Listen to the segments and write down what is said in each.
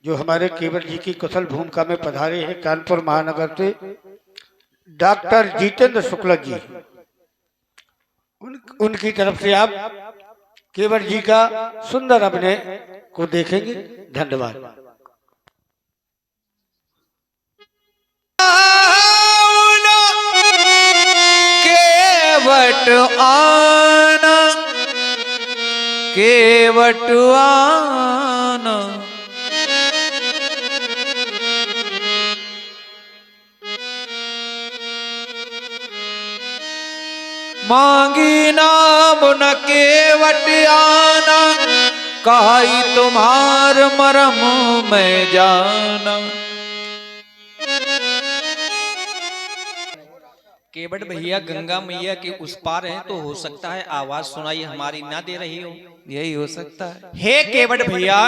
जो हमारे केवल जी की कुशल भूमिका में पधारे हैं कानपुर महानगर से डॉक्टर जितेंद्र शुक्ला जी, उनकी तरफ से आप केवल जी का सुंदर अभिनय को देखेंगे। धन्यवाद। केवट आना केवट आना मांगी नाम न केवट आना, कहाई तुम्हार मरम में जाना। केवट भैया गंगा मैया के उस पार है तो हो सकता है आवाज सुनाई हमारी ना दे रही हो, यही हो सकता है। हे केवट भैया,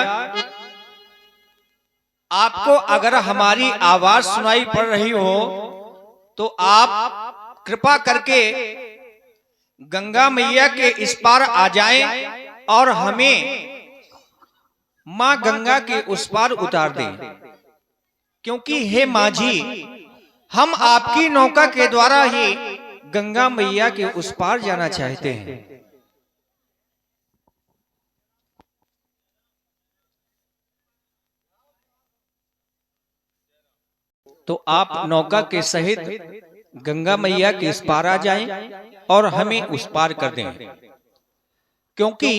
आपको अगर हमारी आवाज सुनाई पड़ रही हो तो आप कृपा करके गंगा मैया के इस पार आ जाएं और हमें मां गंगा के उस पार उतार दें, क्योंकि हे माझी, हम आपकी नौका के द्वारा ही गंगा मैया के उस पार जाना चाहते हैं। तो आप नौका के सहित गंगा मैया के इस पार आ जाएं और हमें उस पार कर दें, क्योंकि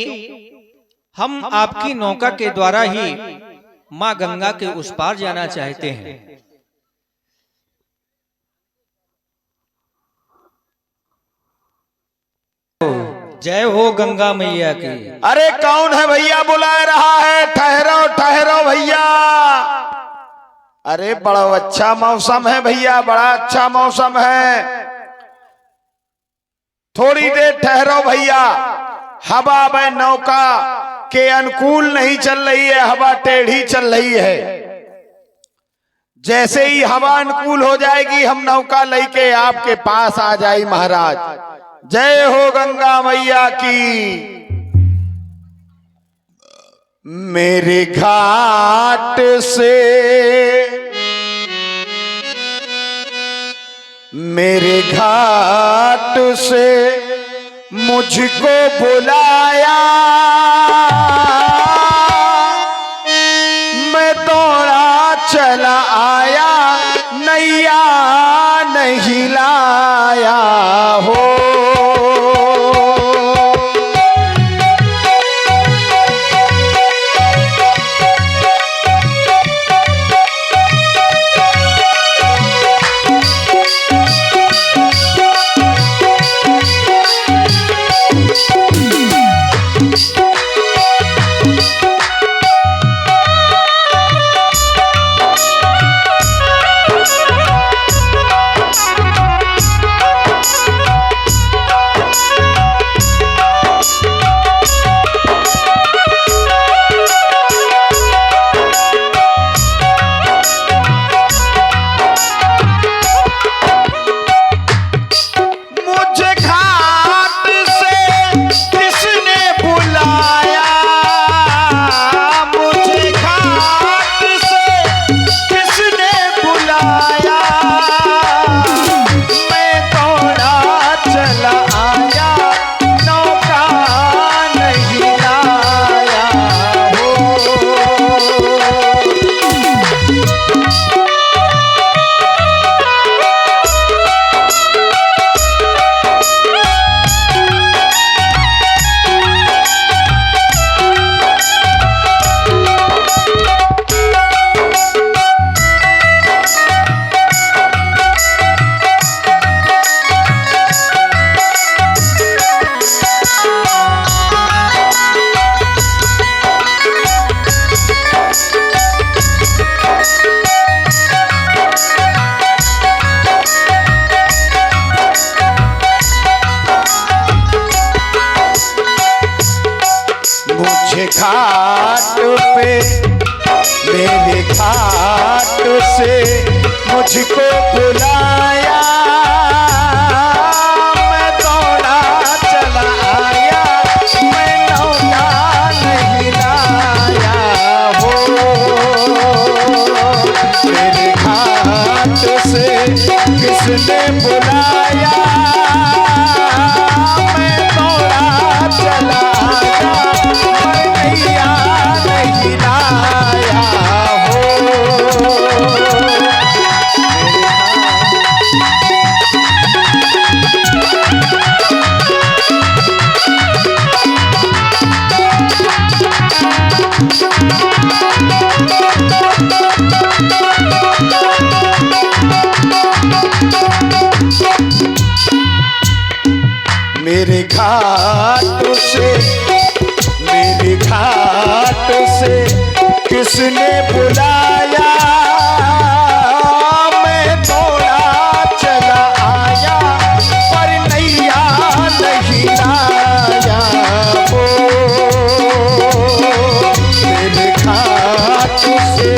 हम आपकी नौका के द्वारा ही मां गंगा के उस पार जाना चाहते हैं। जय हो गंगा मैया की। अरे कौन है भैया बुला रहा है? ठहरो ठहरो भैया। अरे बड़ा अच्छा मौसम है भैया, बड़ा अच्छा मौसम है। थोड़ी देर ठहरो भैया, हवा में नौका के अनुकूल नहीं चल रही है, हवा टेढ़ी चल रही है। जैसे ही हवा अनुकूल हो जाएगी हम नौका लेके आपके पास आ जाए महाराज। जय हो गंगा मैया की। मेरे घाट से मेरे घाट से मुझको बुलाया, मैं दौड़ा चला आया, नैया नहीं लाया हो। घाट पे मेरे घाट से मुझको बुलाया, मैं दौड़ा चला आया, मैं नौका नहीं लाया हो। जिसने बुलाया मैं दौड़ा चला आया, पर नैया नहीं लाया वो मेरे घाट से।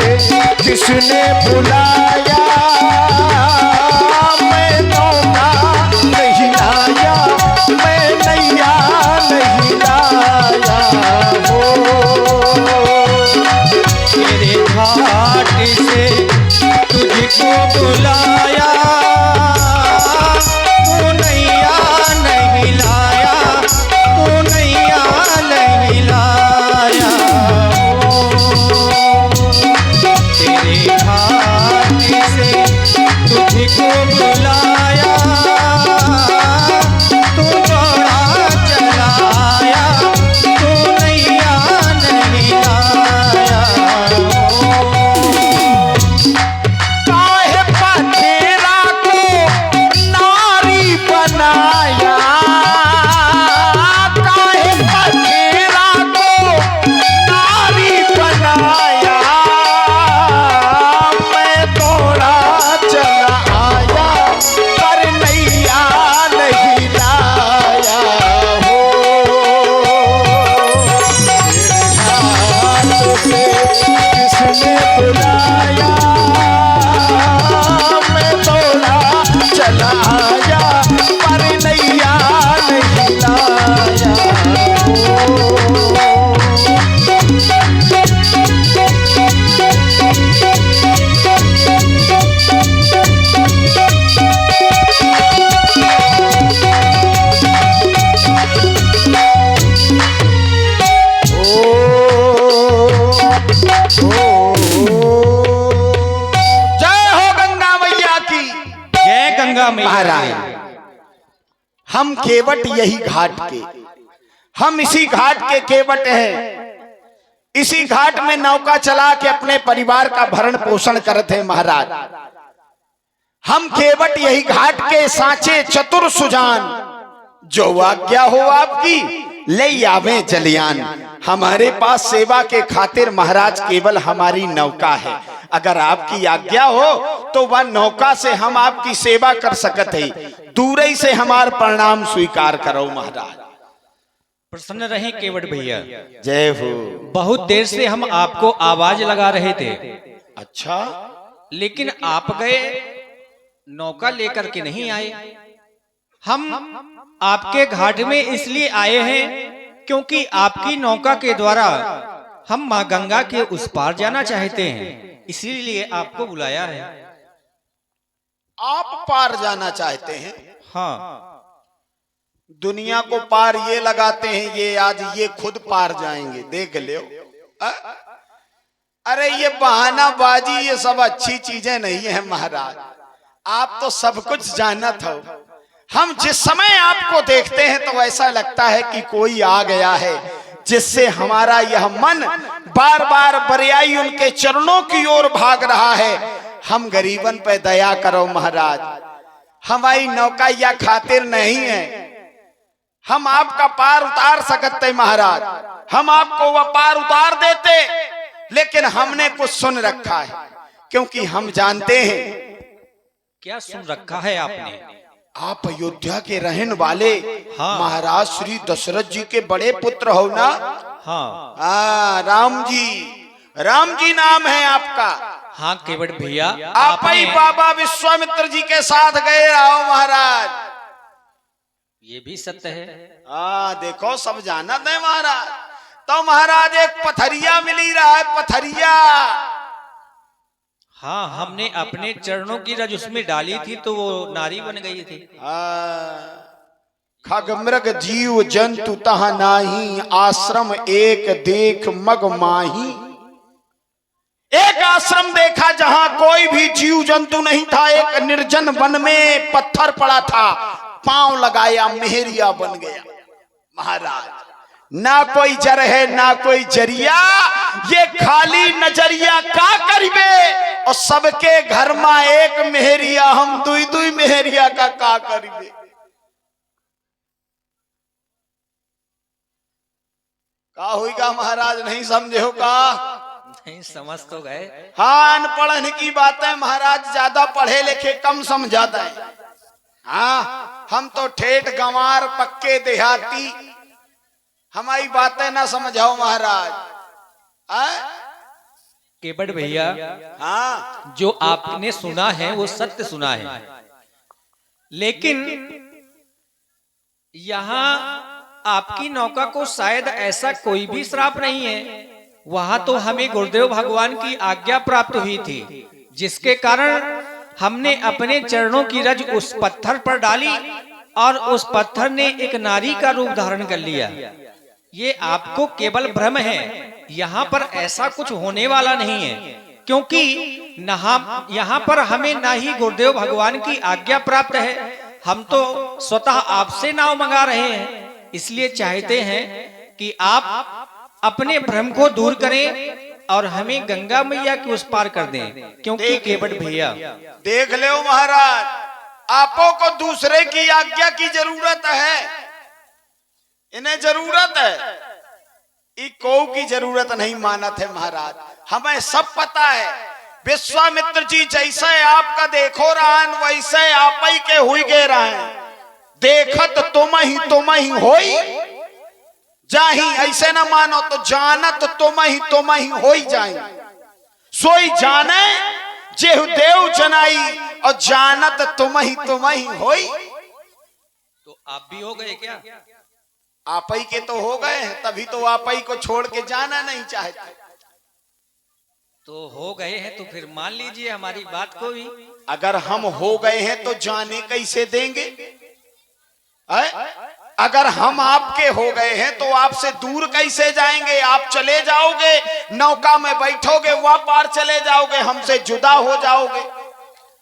जिसने बुलाया मैं दौड़ा नहीं लाया, मैं नैया नहीं लाया वो तेरे घाट से तुझको बुलाया, तू नैया नहीं लाया, तू नैया नहीं लाया। तेरे घाट से तुझको बुलाया, तू दौड़ा चला आया, तू नैया नहीं लाया। काहे पथेरा को नारी बनाया, काहे पथेरा को नारी बनाया, मैं दौड़ा चला आया, पर नैया नहीं लाया हो हाथ से। किसने बुलाया मैं दौड़ा चला आया, पर नैया नहीं लाया हो। जय हो गंगा मैया की। जय गंगा मैया। महाराज हम केवट यही घाट के, हम इसी घाट के केवट हैं। इसी घाट में नौका चला के अपने परिवार का भरण पोषण करते हैं महाराज। हम केवट यही घाट के सांचे चतुर सुजान, जो आज्ञा हो आपकी ले आवे जलियान। हमारे पास सेवा के खातिर महाराज केवल हमारी नौका है। अगर आपकी आज्ञा हो तो वह नौका से हम आपकी सेवा कर सकते हैं। दूर ही से हमार प्रणाम स्वीकार करो महाराज। प्रसन्न रहे केवट भैया। जय हो। बहुत देर से हम आपको आवाज लगा रहे थे, अच्छा, लेकिन आप गए, नौका लेकर के नहीं आए। हम आपके घाट में इसलिए आए हैं क्योंकि आपकी नौका के द्वारा हम माँ गंगा के उस पार जाना चाहते हैं, इसीलिए आपको बुलाया है। आप पार जाना चाहते हैं? हाँ, दुनिया को पार ये लगाते हैं, ये आज ये खुद पार जाएंगे, देख लो। अरे ये बहानाबाजी, ये सब अच्छी चीजें नहीं है महाराज। आप तो सब कुछ जानत हो। हम जिस समय आपको देखते हैं तो ऐसा लगता है कि कोई आ गया है, जिससे हमारा यह मन बार बार बरियाई उनके चरणों की ओर भाग रहा है। हम गरीबन पे दया करो महाराज। हमारी नौका या खातिर नहीं है, हम आपका पार उतार सकते महाराज। हम आपको वह पार उतार देते, लेकिन हमने कुछ सुन रखा है, क्योंकि हम जानते हैं। क्या सुन रखा है आपने? आप अयोध्या के रहने वाले हाँ। महाराज श्री दशरथ जी के बड़े पुत्र हो ना? हाँ, राम जी, राम जी नाम है आपका। हाँ केवट भैया, आप ही बाबा विश्वामित्र जी के साथ गए रहो महाराज। ये भी सत्य है। देखो सब जानत है महाराज। तो महाराज एक पथरिया मिली रहा है, पथरिया। हाँ, हमने अपने चरणों की रज उसमें डाली थी तो वो नारी बन गई थी। खग मृग जीव जंतु तह नाही, आश्रम एक देख मग माही। एक आश्रम देखा जहां कोई भी जीव जंतु नहीं था। एक निर्जन वन में पत्थर पड़ा था, पांव लगाया मेहरिया बन गया महाराज। ना कोई जर है ना कोई जरिया, ये खाली नजरिया का करीबे। और सबके घर में एक मेहरिया, हम दुई दुई मेहरिया का करीबे। का हुईगा महाराज, नहीं समझे हो का? नहीं समझ तो गए। हाँ, अनपढ़ की बात है महाराज, ज्यादा पढ़े लिखे कम समझाता है। हाँ, हम तो ठेठ गंवार पक्के देहाती, हमारी बातें ना समझाओ महाराज। केवट भैया, हाँ, जो आपने सुना है वो सत्य सुना है, लेकिन यहाँ आपकी नौका को शायद ऐसा कोई भी श्राप नहीं है। वहां तो हमें गुरुदेव भगवान की आज्ञा प्राप्त हुई थी, जिसके कारण हमने अपने चरणों की रज उस पत्थर पर डाली और उस पत्थर ने एक नारी का रूप धारण कर लिया। ये आपको केवल भ्रम है, यहाँ पर ऐसा कुछ होने वाला नहीं है, क्योंकि यहाँ पर हमें ना ही गुरुदेव भगवान की आज्ञा प्राप्त है, हम तो स्वतः आपसे नाव मंगा रहे हैं। इसलिए चाहते हैं कि आप अपने भ्रम को दूर करें और हमें गंगा मैया की उस पार कर दें, क्योंकि केवट भैया देख ले महाराज, आपो को दूसरे की आज्ञा की जरूरत है, इन्हें जरूरत है, को की जरूरत नहीं मानत है महाराज। हमें सब पता है, विश्वामित्र जी जैसे आपका देखो रहन वैसे आप ही के हुई गे रहन, देखत तुम ही होई जाही, ऐसे ना मानो तो जानत तुम ही होई जाही। सोई जाने जेहु देव जनाई और जानत तुम ही होई। तो आप भी हो गए क्या? आप ही के तो हो गए हैं, तभी तो आप ही को छोड़ के जाना नहीं चाहते। तो हो गए हैं तो फिर मान लीजिए हमारी बात को भी। अगर हम हो गए हैं तो जाने कैसे देंगे? अगर हम आपके हो गए हैं तो आपसे दूर कैसे जाएंगे? आप चले जाओगे, नौका में बैठोगे, वहां पार चले जाओगे, हमसे जुदा हो जाओगे,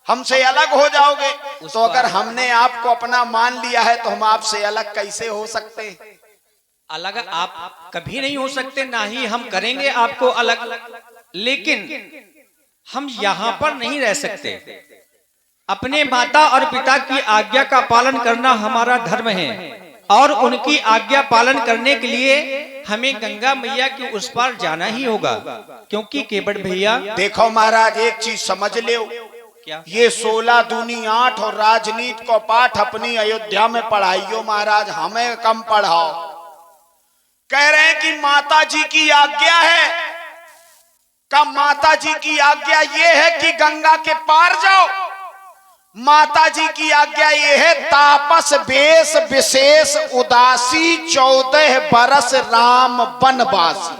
हमसे अलग हो जाओगे। तो अगर हमने आपको अपना मान लिया है तो हम आपसे अलग कैसे हो सकते हैं? अलग आप कभी नहीं हो सकते, ना ही हम करेंगे आपको अलग। लेकिन हम यहाँ पर नहीं रह सकते। अपने माता और पिता की आज्ञा का पालन करना हमारा धर्म है, और उनकी आज्ञा पालन करने के लिए हमें गंगा मैया के उस पार जाना ही होगा। क्योंकि केवट भैया देखो महाराज, एक चीज समझ लो, क्या ये 16 दूनी 8 और राजनीति को पाठ अपनी अयोध्या में पढ़ाइयो महाराज, हमें कम पढ़ाओ। कह रहे हैं कि माता जी की आज्ञा है, का माता जी की आज्ञा ये है कि गंगा के पार जाओ। माता जी की आज्ञा ये है, तापस बेस विशेष उदासी 14 बरस राम बनवासी।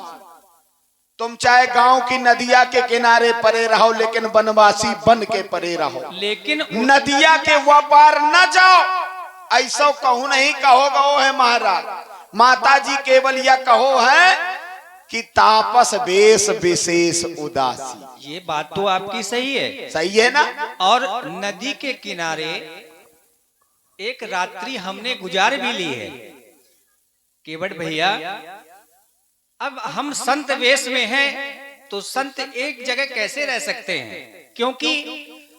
तुम चाहे गांव की नदिया के किनारे परे रहो, लेकिन बनवासी बन के परे रहो। लेकिन नदिया के व्यापार न जाओ, ऐसा कहूं नहीं, कहो गो है महाराज। माता जी केवल यह कहो है कि तापस बेस विशेष उदासी। ये बात तो आपकी सही है, सही है ना? और नदी के किनारे एक रात्रि हमने गुजार भी ली है। केवट भैया, अब हम संत वेश में हैं तो संत एक जगह कैसे रह सकते हैं? क्योंकि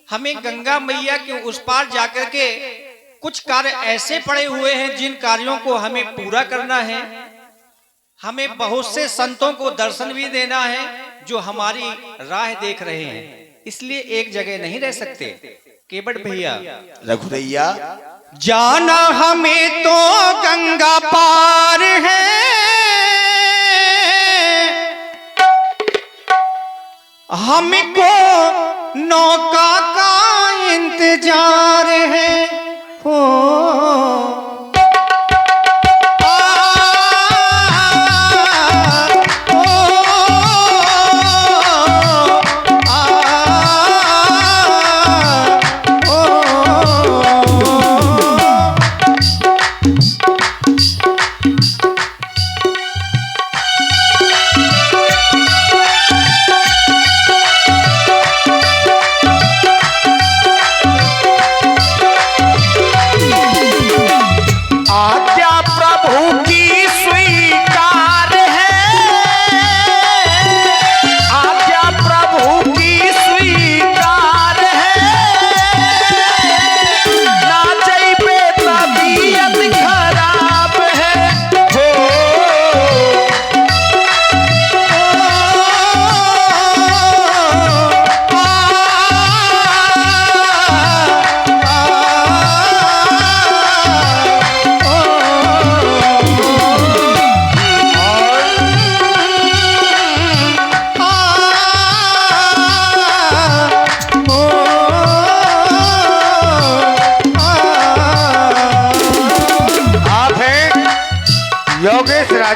हमें गंगा मैया के उस पार जाकर के कुछ कार्य ऐसे पड़े हुए हैं जिन कार्यों को हमें पूरा करना है। हमें बहुत से संतों को दर्शन भी देना है जो हमारी राह देख रहे हैं, इसलिए एक जगह नहीं रह सकते। केवट भैया, रघुरैया, जाना हमें तो गंगा पार है, हमको नौका का इंतजार है। हो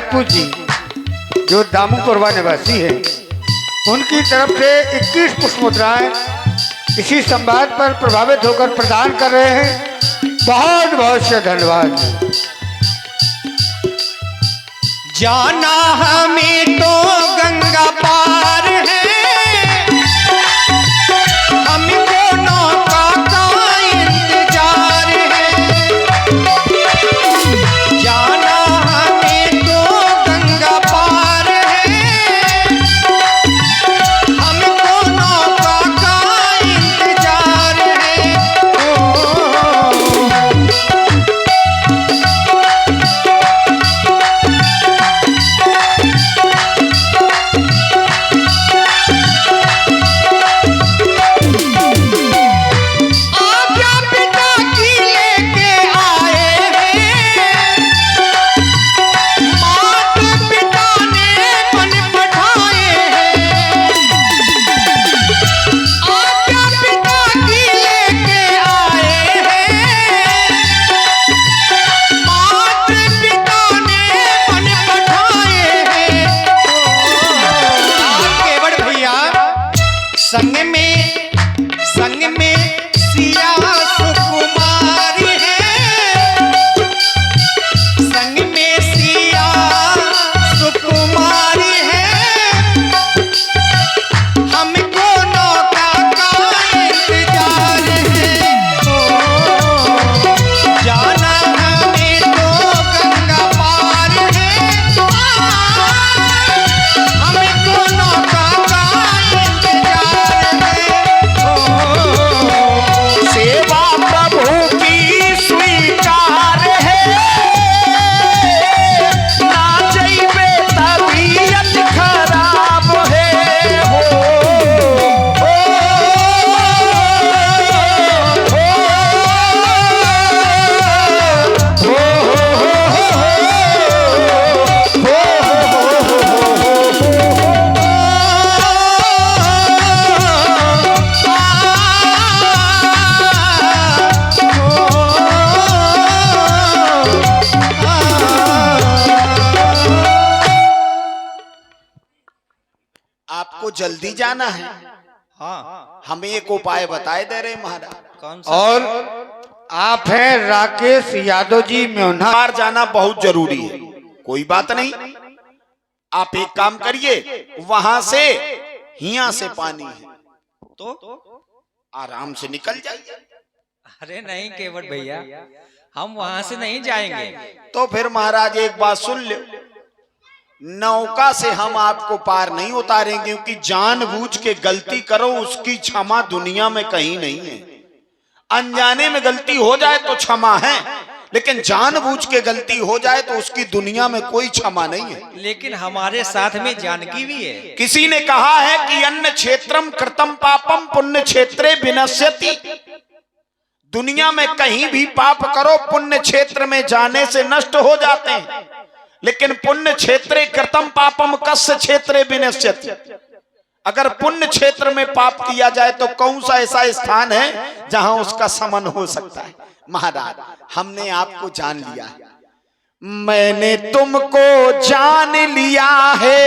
राजपूत जी जो दामूपुरवा निवासी हैं, उनकी तरफ से 21 पुष्प मुद्राएं इसी संवाद पर प्रभावित होकर प्रदान कर रहे हैं। बहुत बहुत से धन्यवाद। जाना हमें तो गंगा पार है, हमको नौका का इंतजार है। जाना हमें तो गंगा पार है, हमको नौका का इंतजार है। संग में सिया सुकुमारी है, संग में सिया सुकुमारी है, हमको नौका का इंतजार है। जाना हमें तो गंगा पार है, हमको नौका का इंतजार है। सेवा प्रभु की स्वीकार है, ना जइबे तबीयत खराब है। आपको जल्दी जाना है, हाँ, हमें एक उपाय बताए दे रहे महाराज। कौन सा? और आप हैं राकेश यादव जी म्योना। बाहर जाना बहुत जरूरी है, कोई बात नहीं। आप एक काम करिए, वहां से हिया से पानी है तो आराम से निकल जाइए। अरे नहीं केवट भैया, हम वहां से नहीं जाएंगे। तो फिर महाराज एक बात सुन लो, नौका से हम आपको पार नहीं उतारेंगे, क्योंकि जानबूझ के गलती करो उसकी क्षमा दुनिया में कहीं नहीं है। अनजाने में गलती हो जाए तो क्षमा है, लेकिन जानबूझ के गलती हो जाए तो उसकी दुनिया में कोई क्षमा नहीं है। लेकिन हमारे साथ में जानकी भी है। किसी ने कहा है कि अन्न क्षेत्रम कृतम पापम पुण्य क्षेत्रे विनश्यति। दुनिया में कहीं भी पाप करो पुण्य क्षेत्र में जाने से नष्ट हो जाते हैं, लेकिन पुण्य क्षेत्रे कृतम पापम कस्य क्षेत्रे विनश्यति। अगर पुण्य क्षेत्र में पाप किया जाए तो कौन सा ऐसा स्थान है जहां उसका शमन हो सकता है। महाराज, हमने आपको जान लिया है, मैंने तुमको जान लिया है,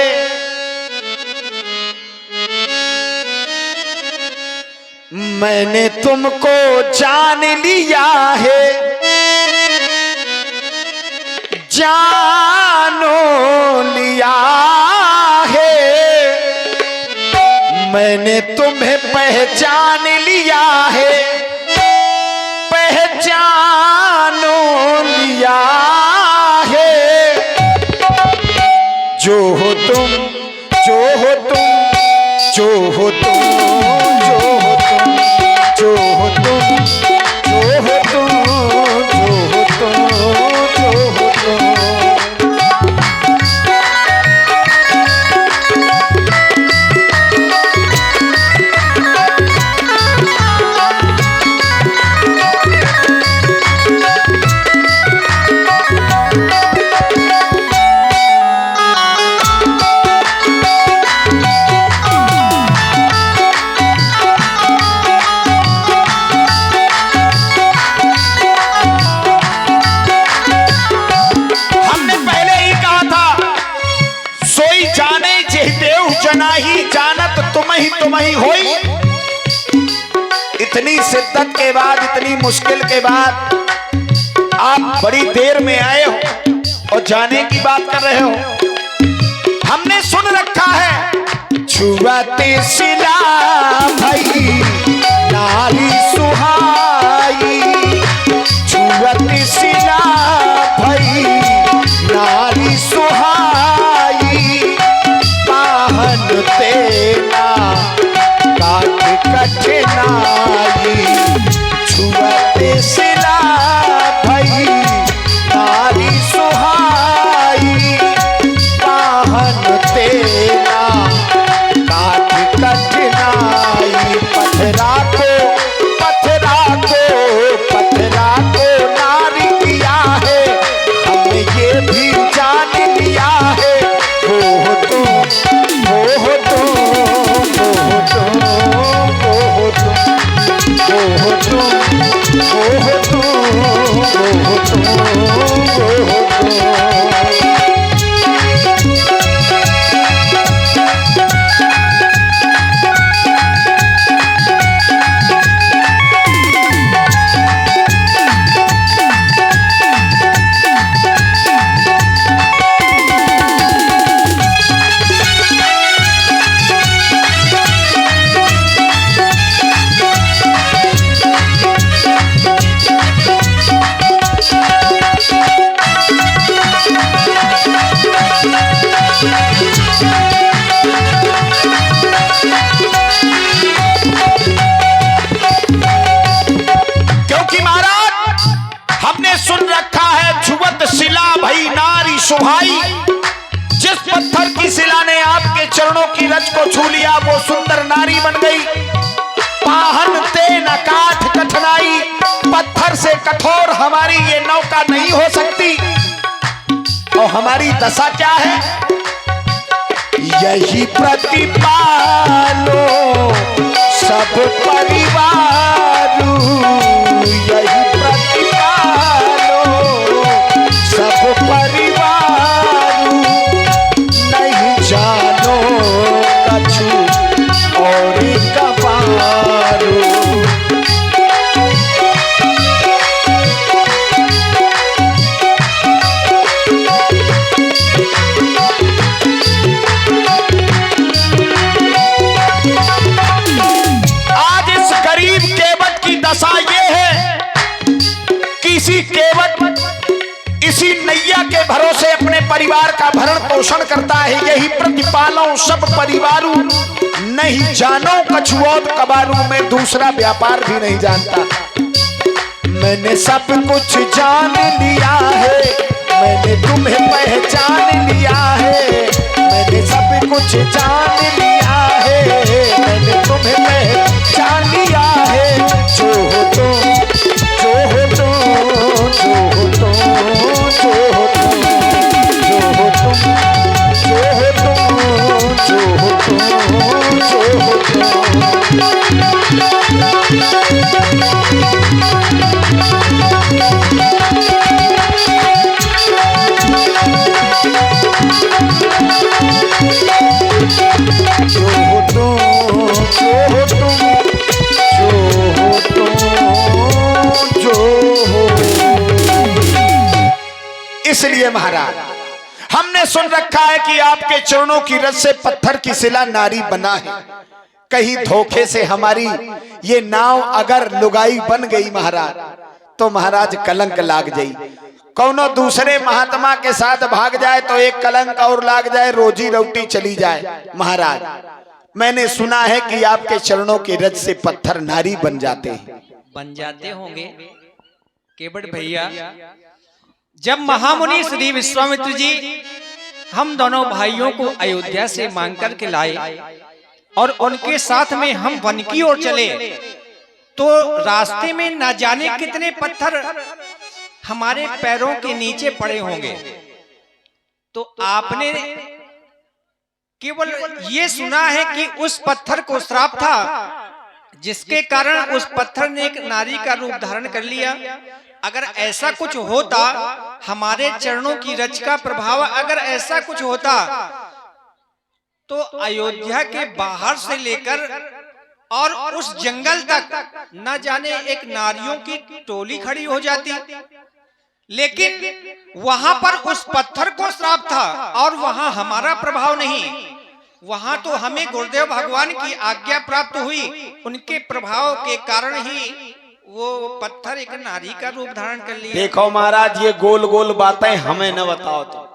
मैंने तुमको जान लिया है, जानो लिया है, मैंने तुम्हें पहचान लिया है, पहचानो लिया है। जो हो तुम, जो हो तुम, जो हो तुम, जो हो तुम, जो हो तुम, जो हो तुम, जो हो तुम, जो हो तुम। जनाही जानत तुम ही होई। इतनी शिद्दत के बाद, इतनी मुश्किल के बाद आप बड़ी देर में आए हो और जाने की बात कर रहे हो। हमने सुन रखा है छुआते सिला भाई नारी सुहाई, छुआते सिला भाई नारी सुहाई, पाहन तेना काट कठिनाई, छुआते सिला भाई नारी सुहाई, पाहन तेना काट कठिनाई, पथरा को नारी किया है, हमने ये भी जान लिया है, हो तुम, हो तुम, हो तुम, हो तुम, हो तुम, हो तुम, हो तुम, हो तुम। सुहाई, जिस पत्थर की शिला ने आपके चरणों की रज को छू लिया वो सुंदर नारी बन गई। पाहन ते न काठ कठिनाई, पत्थर से कठोर हमारी ये नौका नहीं हो सकती। और हमारी दशा क्या है? यही प्रतिपालो सब परिवारू, यही प्रतिपालो सब परिवारू, नहीं जानो कछु और कबारू। आज इस गरीब केवट की दशा ये है कि इसी नैया के भरोसे अपने परिवार का भरण पोषण करता है। यही प्रतिपालों सब परिवारू, नहीं जानो कछुओं कबारू, में दूसरा व्यापार भी नहीं जानता। मैंने सब कुछ जान लिया है, मैंने तुम्हें पहचान लिया है, मैंने सब कुछ जान लिया है, मैंने तुम्हें पहचान लिया है। जो हो तुम, जो हो तुम, जो हो तुम, जो हो तुम, जो हो तुम, जो हो तुम, जो हो तुम, जो हो तुम। इसलिए महाराज हमने सुन रखा है कि आपके चरणों की रज से पत्थर की शिला नारी बना है। कहीं धोखे से हमारी ये नाव अगर लुगाई बन गई महाराज, तो महाराज कलंक लाग जाई। कौनो दूसरे महात्मा के साथ भाग जाए तो एक कलंक और लाग जाए, रोजी रोटी चली जाए। महाराज मैंने सुना है कि आपके चरणों की रज से पत्थर नारी बन जाते हैं। बन जाते होंगे केवट भैया। जब महामुनि श्री विश्वामित्र जी हम दोनों भाइयों को अयोध्या से मांग कर के लाए और उनके साथ में हम वन की ओर चले, तो रास्ते में न जाने कितने पत्थर हमारे पैरों के नीचे पड़े होंगे। तो आपने केवल ये सुना है कि उस पत्थर को श्राप था, जिसके कारण उस पत्थर ने एक नारी का रूप धारण कर लिया। अगर ऐसा कुछ होता, हमारे चरणों की रज का प्रभाव अगर ऐसा कुछ होता, तो अयोध्या के बाहर से लेकर और उस जंगल तक न जाने एक नारियों की टोली खड़ी हो जाती, लेकिन वहां पर उस पत्थर को श्राप था और वहां हमारा प्रभाव नहीं। वहां तो हमें गुरुदेव भगवान की आज्ञा प्राप्त हुई, उनके प्रभाव के कारण ही वो पत्थर एक नारी का रूप धारण कर लिया। देखो महाराज, ये गोल गोल बातें हमें न बताओ। तो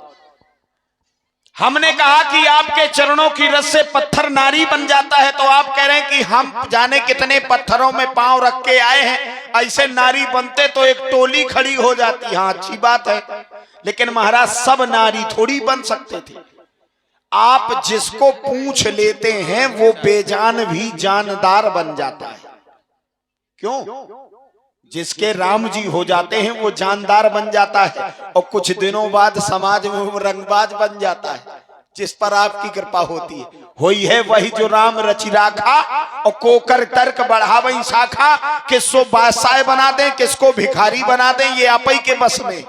हमने कहा कि आपके चरणों की रस से पत्थर नारी बन जाता है, तो आप कह रहे हैं कि हम जाने कितने पत्थरों में पांव रख के आए हैं, ऐसे नारी बनते तो एक टोली खड़ी हो जाती। हाँ, अच्छी बात है, लेकिन महाराज सब नारी थोड़ी बन सकते थे। आप जिसको पूछ लेते हैं वो बेजान भी जानदार बन जाता है। क्यों? जिसके राम जी हो जाते हैं वो जानदार बन जाता है, और कुछ दिनों बाद समाज में वो रंगबाज बन जाता है, जिस पर आपकी कृपा होती है। होई है वही जो राम रचि राखा, और कोकर तर्क बढ़ावई शाखा, किसको बादशाह बना दें किसको भिखारी बना दें, ये आप ही के बस में।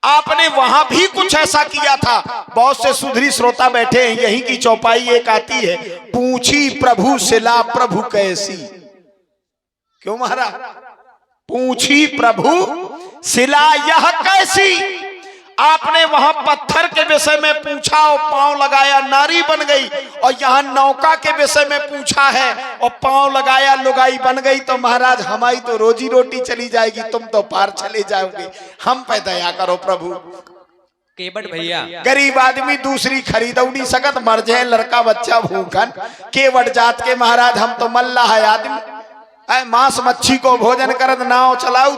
आपने वहां भी कुछ ऐसा किया था। बहुत से सुधरी श्रोता बैठे हैं, यहीं की चौपाई एक आती है, पूछी प्रभु सिला प्रभु कैसी। क्यों महाराज? पूछी प्रभु सिला यह कैसी। आपने वहां पत्थर के विषय में पूछा और पांव लगाया, नारी बन गई, और यहाँ नौका के विषय में पूछा है और पांव लगाया, लुगाई बन गई। तो महाराज हमारी तो रोजी रोटी चली जाएगी, तुम तो पार चले जाओगे। हम पे दया करो प्रभु। केवट भैया, गरीब आदमी दूसरी खरीदौनी सकत, मर जाए लड़का बच्चा भूखन। केवट जात के महाराज हम तो मल्लाह है आदमी। मांस मच्छी को भोजन करत, नाव चलाऊ,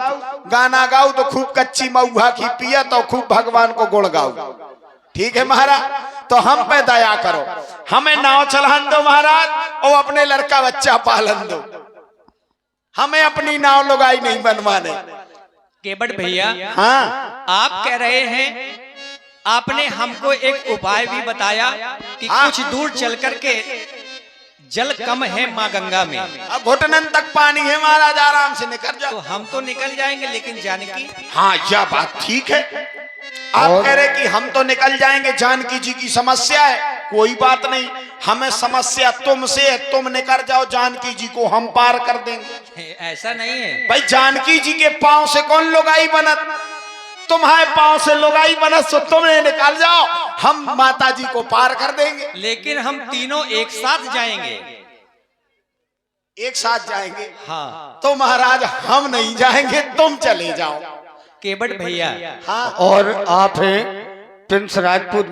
गाना गाऊ तो खूब कच्ची मऊहा की पिया, तो खूब भगवान को गुण गाऊ। ठीक है महाराज, तो हम पे दया करो, हमें नाव चलान दो महाराज, और अपने लड़का बच्चा पालन दो। हमें अपनी नाव लुगाई नहीं बनवाने। केवट भैया, हाँ, आप कह रहे हैं, आपने हमको एक उपाय भी बताया कि कुछ दूर चल करके जल कम है माँ गंगा में, अब घुटनन तक पानी है महाराज, आराम से निकल जाओ। तो हम तो निकल जाएंगे, लेकिन जानकी। हाँ, यह बात ठीक है। आप कह रहे कि हम तो निकल जाएंगे, जानकी जी की समस्या है, कोई बात नहीं, हमें समस्या तुमसे है, तुम निकल जाओ, जानकी जी को हम पार कर देंगे। ऐसा नहीं है भाई, जानकी जी के पांव से कौन लुगाई बनत? तुम्हारे पांव से लुगाई बनत, तो तुमने निकल जाओ, हम माता जी को पार कर देंगे। लेकिन हम तीनों एक साथ जाएंगे। एक साथ जाएंगे? हाँ। तो महाराज हम नहीं जाएंगे, तुम चले जाओ। केवट भैया, हाँ, और आप हैं प्रिंस राजपूत